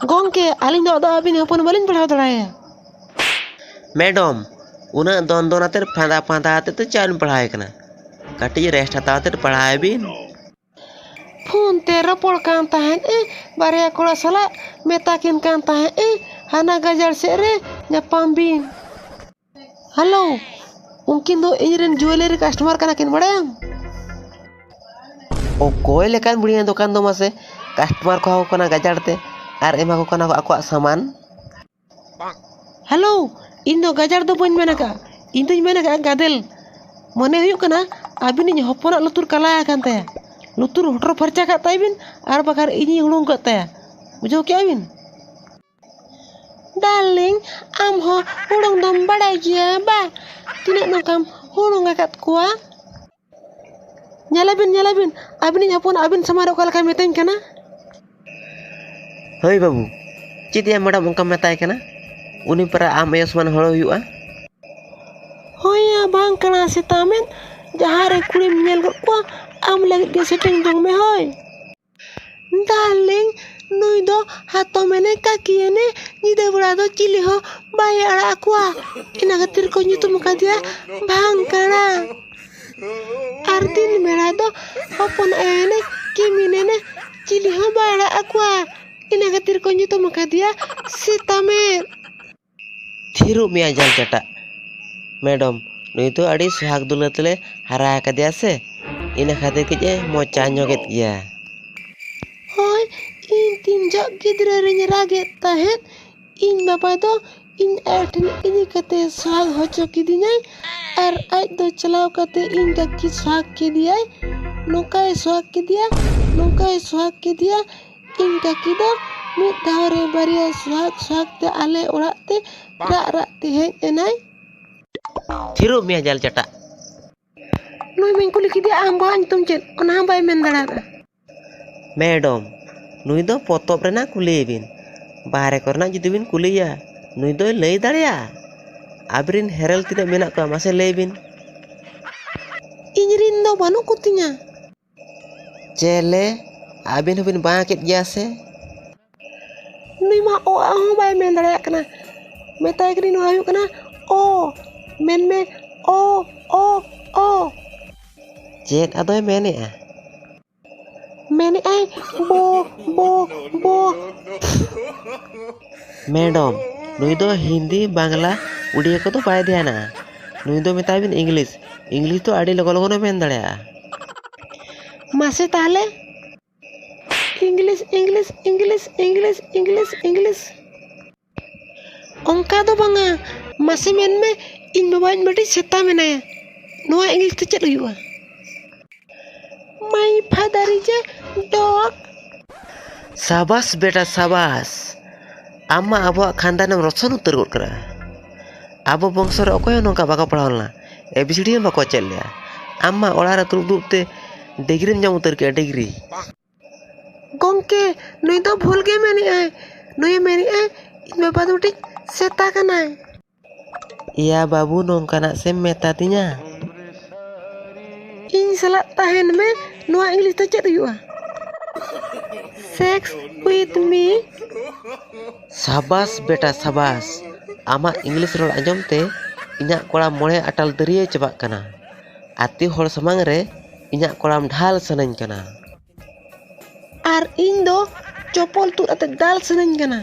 Gongke, aling do abin hopon balin pahau daraya. Madam उना दोन दोन आते फांदा फांदा आते तो चालू पढ़ाई करना कटी रेस्ट आता आते पढ़ाई भी Phone te rapor kan tahan barya kola sala metakin kan tahan hana gajar sere nyapam bin. Halo, mungkin do irin jewelry customer kana kin badayam. ओ कोई लेकिन बुढ़िया दुकान दो मासे कस्टमर को होना गजाड़ते और एमा को कना को सामान Halo, indo gajar do bañ menaka. Indoñ menaka gadel. Mone huyuk kana abin ni hopona lutur kalaya kan taya. Lutur hotro farca kat taibin ar bakar ini hulung kat taya. Bujau ke abin? Darling, amho hulung dom badai kia ba. Tinag nongkam hulung akat kuah. Nyalabin abin ni hopon abin sama rokal kami metain kana. हई बाबू चित या madam उनका मेताय कना उनी पर आम यशमान हड़ो हुआ Hoya bang kana setamen jahare kulim nyel ko am lagi dia setting jong me hoy. Darling, nui do hato mene kaki ene nyida berado cili ho bayar ara aqua. Ina gatir ko nyutu muka dia bang kana. Artin merado hopon ene kiminene cili ho bayar ara aqua. Ina gatir ko nyutu muka dia setamen. Thiru मिया जल चटा madam नुई तो अड़ी सुहाग दुलतले हरा कदिया से इन खातिर के mocha ñoget गया Hoy, in tinjak gidra rinya raget tahet in bapa do in ertin ini kate suhag hoco kidinyai ar aj do chalaw kate in daki suhag kidiyai nongkai suhag kidiya in daki do mid dahore baria suhag te ale orak te rak te hej enai Thiru मिया जल चटा noi mengkuli kidiya amba antum chet ona bay mendarada madam नुई दो पोतोब रेना कुली बिन बाहरे करना जुदी बिन कुलिया नुई दो लई दाड़िया आबरिन हेरल तिना मेना को मासे लई बिन inrin do banu kutinya चेले आबिन बिन बाकेट गया से Nui mah o ahu bay men dara kana. Metai kini nu ayu kana o men me o चेक अदोय मेने men ai bo मैडम नुई दो हिंदी बांग्ला उड़िया को तो बाय ध्याना नुई दो मेता बिन इंग्लिश तो आड़ी लगो लगो main दाड़िया Masih tahle English Ongka do banga masih men me in babain berarti seta menaya noa English tu chat huyuga My father is a dog साबास बेटा साबास आमा अब खानदान रसन उत्तर गोट करा अब बंशर अकय नौका बाको पढ़ावलना एबीसीडी बाको चल लिया आमा ओड़ा रे दुब दुबते डिग्री में जाम उतर के degree Gongke nui do bhul ge meni ai nui meni ai in baba do tik seta kanai या बाबू नौकाना से मेता तिnya In salat tahan me noa English tu chat huyuga Sex with me साबास बेटा साबास आमा इंग्लिश रोड आंजम ते इना कोड़ा मोड़े अटल दरिये चबाक कना आती होड़ समांग रे इना कोड़ाम ढाल सनन कना Ar in do copol tu ate dal seneng kana